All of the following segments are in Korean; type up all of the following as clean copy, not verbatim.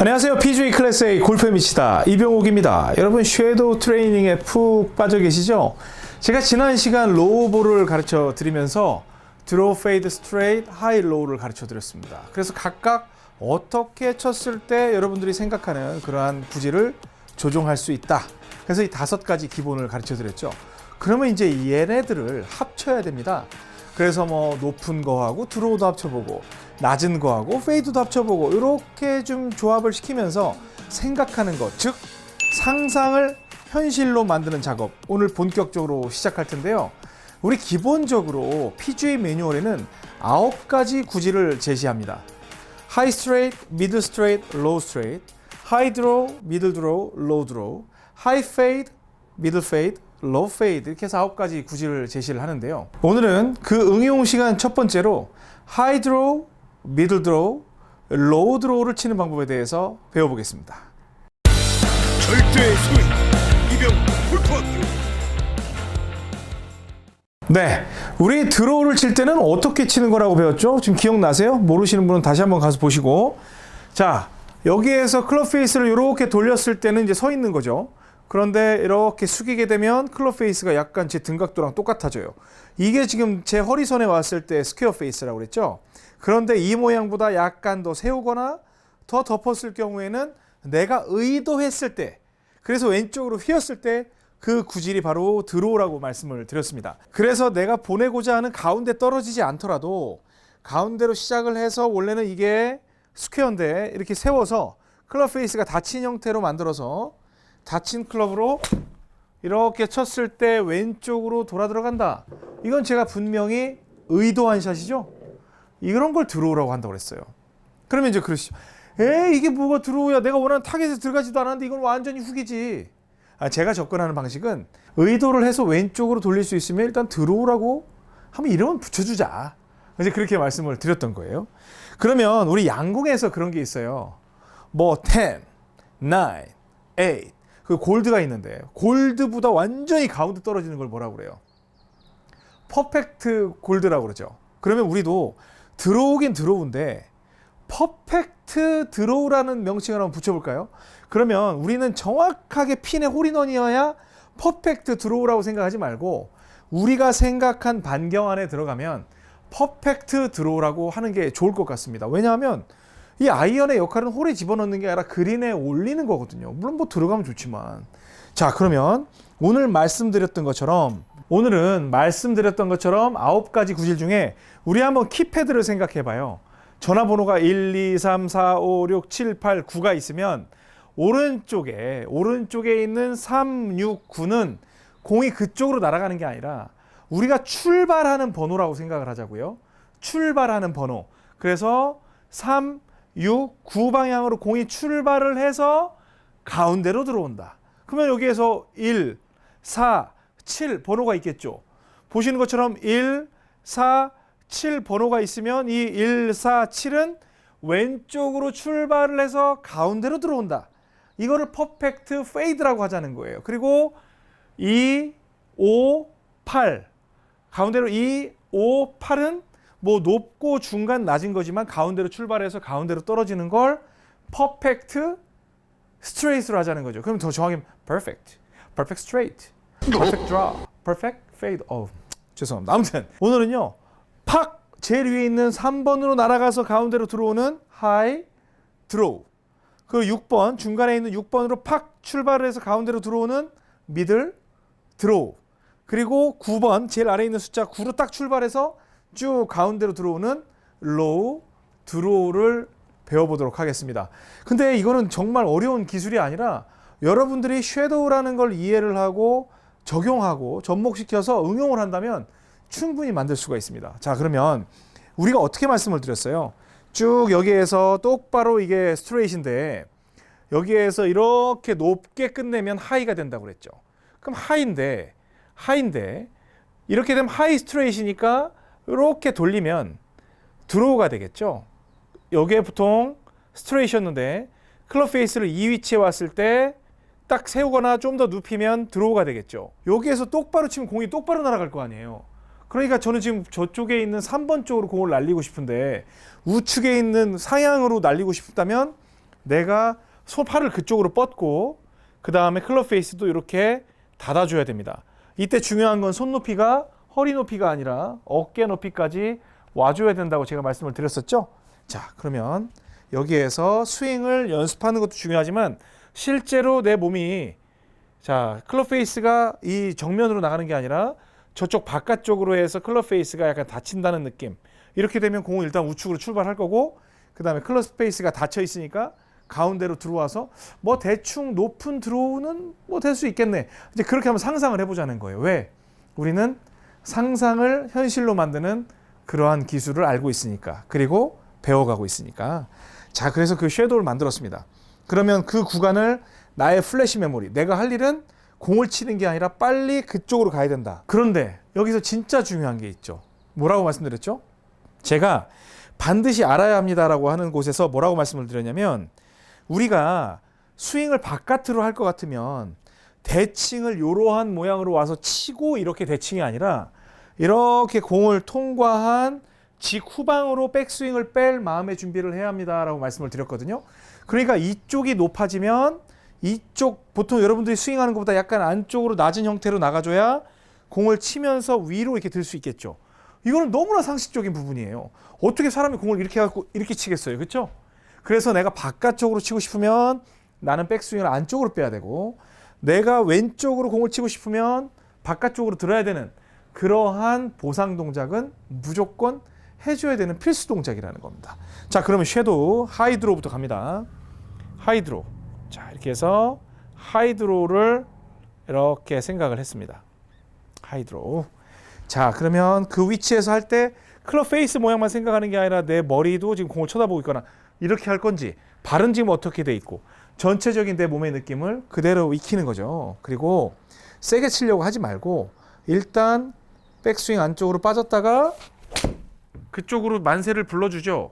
안녕하세요. PGA 클래스 A 골프의 미치다 이병욱입니다. 여러분 섀도우 트레이닝에 푹 빠져 계시죠? 제가 지난 시간 로우볼을 가르쳐 드리면서 드로우, 페이드, 스트레이트, 하이, 로우를 가르쳐 드렸습니다. 그래서 각각 어떻게 쳤을 때 여러분들이 생각하는 그러한 구질을 조정할 수 있다. 그래서 이 5가지 기본을 가르쳐 드렸죠. 그러면 이제 얘네들을 합쳐야 됩니다. 그래서 뭐 높은 거하고 드로우도 합쳐보고 낮은 거하고 페이드도 합쳐보고 이렇게 좀 조합을 시키면서 생각하는 것, 즉 상상을 현실로 만드는 작업, 오늘 본격적으로 시작할 텐데요. 우리 기본적으로 PGA 매뉴얼에는 9가지 구질을 제시합니다. 하이 스트레이트, 미들 스트레이트, 로우 스트레이트, 하이 드로우, 미들 드로우, 로우 드로우, 하이 페이드, 미들 페이드, 로우 페이드, 이렇게 해서 9가지 구질을 제시를 하는데요. 오늘은 그 응용 시간 첫 번째로 하이 드로우, 미들 드로우, 로우 드로우를 치는 방법에 대해서 배워보겠습니다. 절대의 소위 이병 골프학교. 네, 우리 드로우를 칠 때는 어떻게 치는 거라고 배웠죠? 지금 기억나세요? 모르시는 분은 다시 한번 가서 보시고. 자, 여기에서 클럽 페이스를 이렇게 돌렸을 때는 이제 서 있는 거죠. 그런데 이렇게 숙이게 되면 클럽 페이스가 약간 제 등각도랑 똑같아져요. 이게 지금 제 허리선에 왔을 때 스퀘어 페이스라고 그랬죠. 그런데 이 모양보다 약간 더 세우거나 더 덮었을 경우에는 내가 의도했을 때, 그래서 왼쪽으로 휘었을 때 그 구질이 바로 드로우라고 말씀을 드렸습니다. 그래서 내가 보내고자 하는 가운데 떨어지지 않더라도 가운데로 시작을 해서 원래는 이게 스퀘어인데 이렇게 세워서 클럽 페이스가 닫힌 형태로 만들어서 닫힌 클럽으로 이렇게 쳤을 때 왼쪽으로 돌아 들어간다. 이건 제가 분명히 의도한 샷이죠. 이런 걸 드로우라고 한다고 그랬어요. 그러면 이제 그러시죠. 에이, 이게 뭐가 드로우야. 내가 원하는 타겟에 들어가지도 않았는데 이건 완전히 훅이지. 제가 접근하는 방식은 의도를 해서 왼쪽으로 돌릴 수 있으면 일단 드로우라고 한번 이름은 붙여주자. 이제 그렇게 말씀을 드렸던 거예요. 그러면 우리 양궁에서 그런 게 있어요. 뭐 10, 9, 8 그 골드가 있는데 골드보다 완전히 가운데 떨어지는 걸 뭐라고 그래요? 퍼펙트 골드라고 그러죠. 그러면 우리도 드로우긴 드로우인데 퍼펙트 드로우라는 명칭을 한번 붙여볼까요? 그러면 우리는 정확하게 핀의 홀인원이어야 퍼펙트 드로우라고 생각하지 말고 우리가 생각한 반경 안에 들어가면 퍼펙트 드로우라고 하는 게 좋을 것 같습니다. 왜냐하면 이 아이언의 역할은 홀에 집어넣는 게 아니라 그린에 올리는 거거든요. 물론 뭐 들어가면 좋지만. 자, 그러면 오늘은 말씀드렸던 것처럼 9가지 구질 중에 우리 한번 키패드를 생각해 봐요. 전화번호가 1, 2, 3, 4, 5, 6, 7, 8, 9가 있으면 오른쪽에 있는 3, 6, 9는 공이 그쪽으로 날아가는 게 아니라 우리가 출발하는 번호라고 생각을 하자고요. 출발하는 번호. 그래서 3, 6, 9 방향으로 공이 출발을 해서 가운데로 들어온다. 그러면 여기에서 1, 4, 7 번호가 있겠죠. 보시는 것처럼 1, 4, 7 번호가 있으면 이 1, 4, 7은 왼쪽으로 출발을 해서 가운데로 들어온다. 이거를 퍼펙트 페이드라고 하자는 거예요. 그리고 2, 5, 8 가운데로 2, 5, 8은 뭐 높고 중간 낮은 거지만 가운데로 출발해서 가운데로 떨어지는 걸 퍼펙트 스트레이트로 하자는 거죠. 그럼 더 정확히 perfect, perfect straight, perfect draw, perfect fade. 죄송합니다. 아무튼 오늘은요. 팍 제일 위에 있는 3번으로 날아가서 가운데로 들어오는 high draw. 그리고 6번 중간에 있는 6번으로 팍 출발을 해서 가운데로 들어오는 middle draw. 그리고 9번 제일 아래에 있는 숫자 9로 딱 출발해서 쭉 가운데로 들어오는 low draw를 배워보도록 하겠습니다. 근데 이거는 정말 어려운 기술이 아니라 여러분들이 섀도우라는 걸 이해를 하고 적용하고 접목시켜서 응용을 한다면 충분히 만들 수가 있습니다. 자, 그러면 우리가 어떻게 말씀을 드렸어요? 쭉 여기에서 똑바로 이게 스트레이트인데 여기에서 이렇게 높게 끝내면 하이가 된다고 그랬죠. 그럼 하이인데 이렇게 되면 하이 스트레이트니까 이렇게 돌리면 드로우가 되겠죠. 여기에 보통 스트레이트였는데 클럽 페이스를 이 위치에 왔을 때 딱 세우거나 좀 더 눕히면 드로우가 되겠죠. 여기에서 똑바로 치면 공이 똑바로 날아갈 거 아니에요. 그러니까 저는 지금 저쪽에 있는 3번 쪽으로 공을 날리고 싶은데 우측에 있는 상향으로 날리고 싶다면 내가 팔을 그쪽으로 뻗고 그 다음에 클럽 페이스도 이렇게 닫아줘야 됩니다. 이때 중요한 건 손 높이가 허리 높이가 아니라 어깨 높이까지 와줘야 된다고 제가 말씀을 드렸었죠. 자, 그러면 여기에서 스윙을 연습하는 것도 중요하지만 실제로 내 몸이 자, 클럽 페이스가 이 정면으로 나가는 게 아니라 저쪽 바깥쪽으로 해서 클럽 페이스가 약간 닫힌다는 느낌. 이렇게 되면 공은 일단 우측으로 출발할 거고 그 다음에 클럽 페이스가 닫혀 있으니까 가운데로 들어와서 뭐 대충 높은 드로우는 뭐 될 수 있겠네. 이제 그렇게 한번 상상을 해보자는 거예요. 왜? 우리는 상상을 현실로 만드는 그러한 기술을 알고 있으니까. 그리고 배워가고 있으니까. 자, 그래서 그 섀도우를 만들었습니다. 그러면 그 구간을 나의 플래시 메모리, 내가 할 일은 공을 치는 게 아니라 빨리 그쪽으로 가야 된다. 그런데 여기서 진짜 중요한 게 있죠. 뭐라고 말씀드렸죠? 제가 반드시 알아야 합니다라고 하는 곳에서 뭐라고 말씀을 드렸냐면 우리가 스윙을 바깥으로 할 것 같으면 대칭을 이러한 모양으로 와서 치고 이렇게 대칭이 아니라 이렇게 공을 통과한 직후방으로 백스윙을 뺄 마음의 준비를 해야 합니다라고 말씀을 드렸거든요. 그러니까 이쪽이 높아지면 이쪽 보통 여러분들이 스윙하는 것보다 약간 안쪽으로 낮은 형태로 나가줘야 공을 치면서 위로 이렇게 들 수 있겠죠. 이거는 너무나 상식적인 부분이에요. 어떻게 사람이 공을 이렇게 갖고 이렇게 치겠어요, 그렇죠? 그래서 내가 바깥쪽으로 치고 싶으면 나는 백스윙을 안쪽으로 빼야 되고 내가 왼쪽으로 공을 치고 싶으면 바깥쪽으로 들어야 되는 그러한 보상 동작은 무조건 해줘야 되는 필수 동작이라는 겁니다. 자, 그러면 섀도우 하이드로우부터 갑니다. 하이드로우. 자, 이렇게 해서 하이드로우를 이렇게 생각을 했습니다. 하이드로우. 자, 그러면 그 위치에서 할 때 클럽 페이스 모양만 생각하는 게 아니라 내 머리도 지금 공을 쳐다보고 있거나 이렇게 할 건지 발은 지금 어떻게 돼 있고 전체적인 내 몸의 느낌을 그대로 익히는 거죠. 그리고 세게 치려고 하지 말고 일단 백스윙 안쪽으로 빠졌다가 그쪽으로 만세를 불러주죠.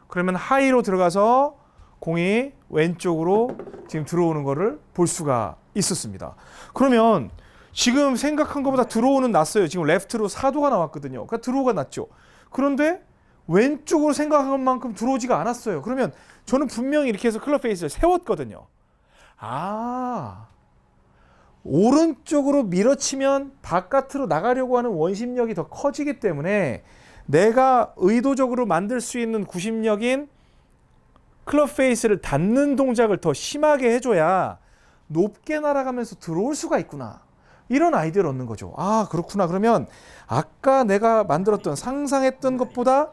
그러면 하이로 들어가서 공이 왼쪽으로 지금 들어오는 거를 볼 수가 있었습니다. 그러면 지금 생각한 것보다 드로우는 났어요. 지금 레프트로 4도가 나왔거든요. 그러니까 드로우가 났죠. 그런데 왼쪽으로 생각한 것만큼 들어오지가 않았어요. 그러면 저는 분명히 이렇게 해서 클럽 페이스를 세웠거든요. 아, 오른쪽으로 밀어치면 바깥으로 나가려고 하는 원심력이 더 커지기 때문에 내가 의도적으로 만들 수 있는 구심력인 클럽 페이스를 닫는 동작을 더 심하게 해줘야 높게 날아가면서 들어올 수가 있구나. 이런 아이디어를 얻는 거죠. 아, 그렇구나. 그러면 아까 내가 만들었던 상상했던 것보다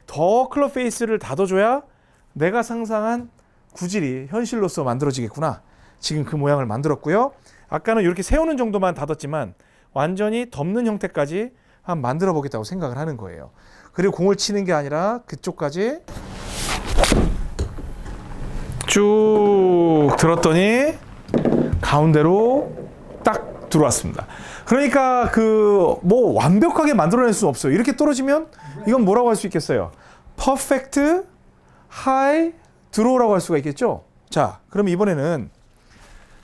더 클럽 페이스를 닫아줘야 내가 상상한 구질이 현실로서 만들어지겠구나. 지금 그 모양을 만들었고요. 아까는 이렇게 세우는 정도만 닫았지만 완전히 덮는 형태까지 한번 만들어 보겠다고 생각을 하는 거예요. 그리고 공을 치는 게 아니라 그쪽까지 쭉 들었더니 가운데로 딱 들어왔습니다. 그러니까 뭐 완벽하게 만들어낼 수 없어요. 이렇게 떨어지면 이건 뭐라고 할 수 있겠어요? 퍼펙트 하이 드로우라고 할 수가 있겠죠. 자, 그럼 이번에는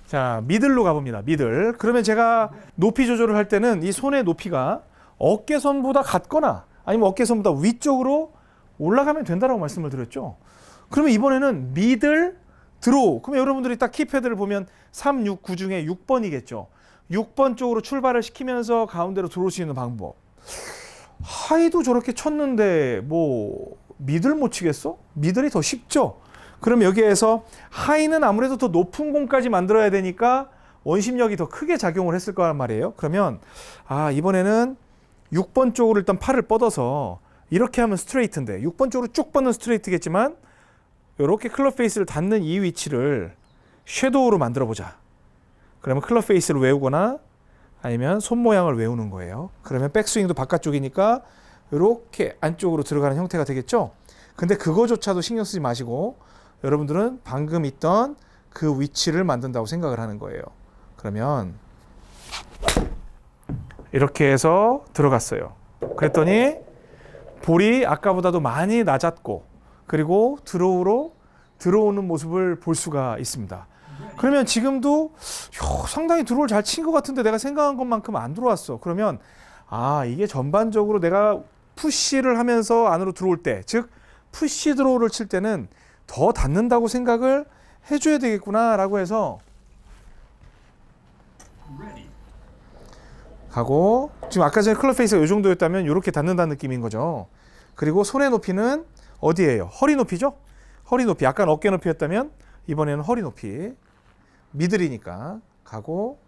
자, 미들로 가봅니다. 미들. 그러면 제가 높이 조절을 할 때는 이 손의 높이가 어깨선보다 같거나 아니면 어깨선보다 위쪽으로 올라가면 된다라고 말씀을 드렸죠. 그러면 이번에는 미들 드로우. 그러면 여러분들이 딱 키패드를 보면 3, 6, 9 중에 6번이겠죠. 6번 쪽으로 출발을 시키면서 가운데로 들어올 수 있는 방법. 하이도 저렇게 쳤는데 뭐 미들 못 치겠어? 미들이 더 쉽죠. 그럼 여기에서 하이는 아무래도 더 높은 공까지 만들어야 되니까 원심력이 더 크게 작용을 했을 거란 말이에요. 그러면 이번에는 6번 쪽으로 일단 팔을 뻗어서 이렇게 하면 스트레이트인데 6번 쪽으로 쭉 뻗는 스트레이트겠지만 이렇게 클럽 페이스를 닫는 이 위치를 섀도우로 만들어 보자. 그러면 클럽 페이스를 외우거나 아니면 손 모양을 외우는 거예요. 그러면 백스윙도 바깥쪽이니까 이렇게 안쪽으로 들어가는 형태가 되겠죠. 근데 그거조차도 신경 쓰지 마시고 여러분들은 방금 있던 그 위치를 만든다고 생각을 하는 거예요. 그러면 이렇게 해서 들어갔어요. 그랬더니 볼이 아까보다도 많이 낮았고 그리고 드로우로 들어오는 모습을 볼 수가 있습니다. 그러면 지금도 상당히 드로우를 잘 친 것 같은데 내가 생각한 것만큼 안 들어왔어. 그러면 이게 전반적으로 내가 푸시를 하면서 안으로 들어올 때, 즉 푸시 드로우를 칠 때는 더 닿는다고 생각을 해줘야 되겠구나라고 해서 가고, 지금 아까 전에 클럽 페이스가 이 정도였다면 이렇게 닿는다는 느낌인 거죠. 그리고 손의 높이는 어디예요? 허리 높이죠? 허리 높이. 약간 어깨 높이였다면 이번에는 허리 높이. 미들이니까 가고,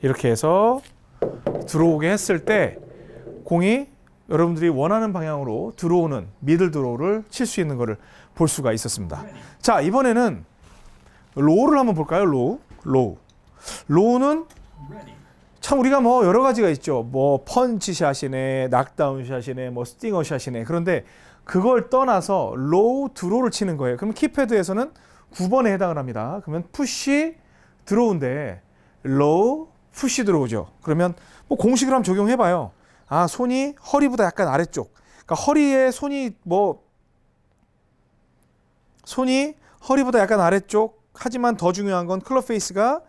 이렇게 해서 들어오게 했을 때 공이 여러분들이 원하는 방향으로 들어오는 미들 드로우를 칠 수 있는 것을 볼 수가 있었습니다. 자, 이번에는 로우를 한번 볼까요? 로우는 참 우리가 뭐 여러 가지가 있죠. 뭐 펀치샷이네, 낙다운샷이네, 뭐 스팅어샷이네. 그런데 그걸 떠나서 로우 드로우를 치는 거예요. 그럼 키패드에서는 9번에 해당을 합니다. 그러면 푸시 드로우인데 로우 푸시 드로우죠. 그러면 뭐 공식을 한번 적용해 봐요. 아, 손이 허리보다 약간 아래쪽. 그러니까 허리에 손이 허리보다 약간 아래쪽. 하지만 더 중요한 건 클럽 페이스가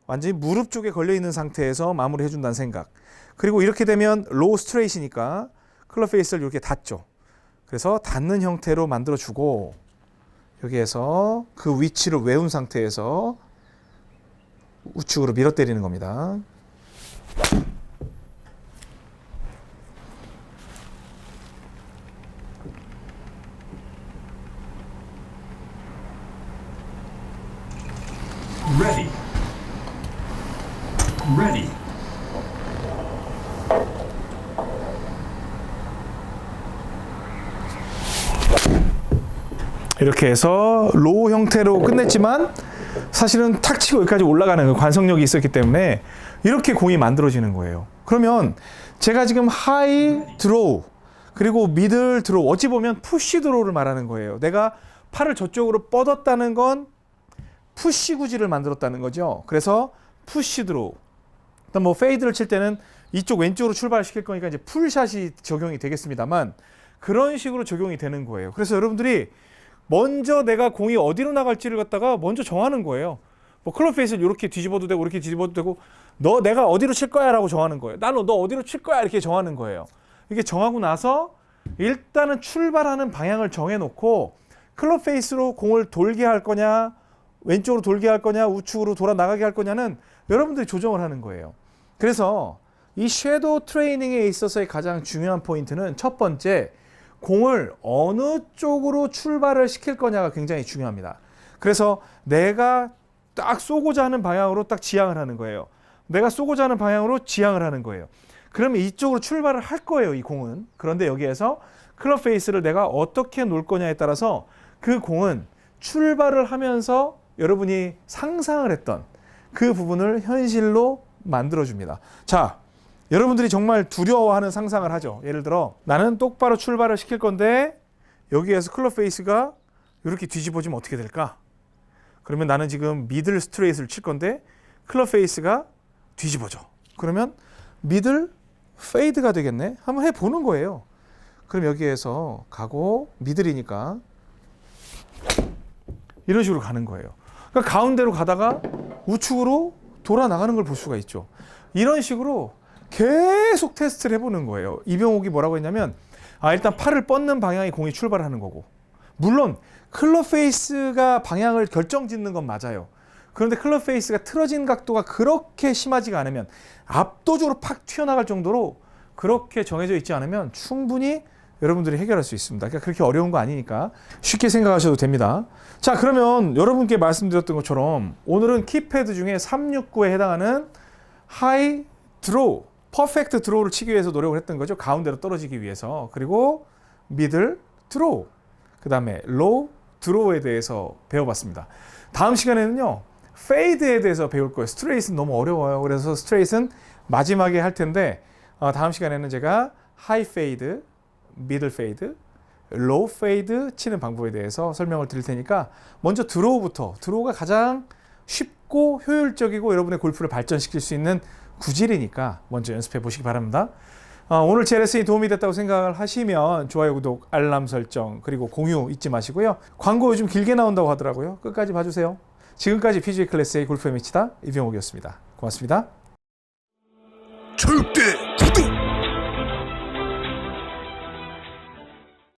완전히 무릎 쪽에 걸려 있는 상태에서 마무리해 준다는 생각. 그리고 이렇게 되면 로우 스트레이트니까 클럽 페이스를 이렇게 닫죠. 그래서 닫는 형태로 만들어 주고, 여기에서 그 위치를 외운 상태에서 우측으로 밀어 때리는 겁니다. Ready. 이렇게 해서 로우 형태로 끝냈지만 사실은 탁 치고 여기까지 올라가는 그 관성력이 있었기 때문에 이렇게 공이 만들어지는 거예요. 그러면 제가 지금 하이 드로우 그리고 미들 드로우, 어찌 보면 푸시 드로우를 말하는 거예요. 내가 팔을 저쪽으로 뻗었다는 건 푸시 구질을 만들었다는 거죠. 그래서 푸시 드로우. 일단 뭐 페이드를 칠 때는 이쪽 왼쪽으로 출발시킬 거니까 이제 풀샷이 적용이 되겠습니다만, 그런 식으로 적용이 되는 거예요. 그래서 여러분들이 먼저 내가 공이 어디로 나갈지를 갖다가 먼저 정하는 거예요. 뭐 클럽 페이스를 이렇게 뒤집어도 되고 이렇게 뒤집어도 되고, 내가 어디로 칠 거야라고 정하는 거예요. 나는 너 어디로 칠 거야 이렇게 정하는 거예요. 이게 정하고 나서 일단은 출발하는 방향을 정해놓고 클럽 페이스로 공을 돌게 할 거냐, 왼쪽으로 돌게 할 거냐, 우측으로 돌아 나가게 할 거냐는 여러분들이 조정을 하는 거예요. 그래서 이 섀도우 트레이닝에 있어서의 가장 중요한 포인트는 첫 번째, 공을 어느 쪽으로 출발을 시킬 거냐가 굉장히 중요합니다. 그래서 내가 딱 쏘고자 하는 방향으로 딱 지향을 하는 거예요. 내가 쏘고자 하는 방향으로 지향을 하는 거예요. 그러면 이쪽으로 출발을 할 거예요, 이 공은. 그런데 여기에서 클럽 페이스를 내가 어떻게 놓을 거냐에 따라서 그 공은 출발을 하면서 여러분이 상상을 했던 그 부분을 현실로 만들어줍니다. 자, 여러분들이 정말 두려워하는 상상을 하죠. 예를 들어 나는 똑바로 출발을 시킬 건데 여기에서 클럽 페이스가 이렇게 뒤집어지면 어떻게 될까? 그러면 나는 지금 미들 스트레이트를 칠 건데 클럽 페이스가 뒤집어져. 그러면 미들 페이드가 되겠네? 한번 해보는 거예요. 그럼 여기에서 가고, 미들이니까 이런 식으로 가는 거예요. 그러니까 가운데로 가다가 우측으로 돌아 나가는 걸 볼 수가 있죠. 이런 식으로 계속 테스트를 해보는 거예요. 이병옥이 뭐라고 했냐면, 일단 팔을 뻗는 방향이 공이 출발하는 거고, 물론 클럽 페이스가 방향을 결정짓는 건 맞아요. 그런데 클럽 페이스가 틀어진 각도가 그렇게 심하지가 않으면, 압도적으로 팍 튀어나갈 정도로 그렇게 정해져 있지 않으면 충분히 여러분들이 해결할 수 있습니다. 그러니까 그렇게 어려운 거 아니니까 쉽게 생각하셔도 됩니다. 자, 그러면 여러분께 말씀드렸던 것처럼 오늘은 키패드 중에 369에 해당하는 하이 드로우, 퍼펙트 드로우를 치기 위해서 노력을 했던 거죠. 가운데로 떨어지기 위해서. 그리고 미들 드로우, 그 다음에 로우 드로우에 대해서 배워봤습니다. 다음 시간에는요, 페이드에 대해서 배울 거예요. 스트레이트는 너무 어려워요. 그래서 스트레이트는 마지막에 할 텐데, 다음 시간에는 제가 하이 페이드, 미들 페이드, 로우 페이드 치는 방법에 대해서 설명을 드릴 테니까 먼저 드로우부터, 드로우가 가장 쉽고 효율적이고 여러분의 골프를 발전시킬 수 있는 구질이니까 먼저 연습해 보시기 바랍니다. 오늘 제 레슨이 도움이 됐다고 생각을 하시면 좋아요, 구독, 알람 설정, 그리고 공유 잊지 마시고요. 광고 요즘 길게 나온다고 하더라고요. 끝까지 봐주세요. 지금까지 PGA 클래스의 골프의 미치다 이병옥이었습니다. 고맙습니다.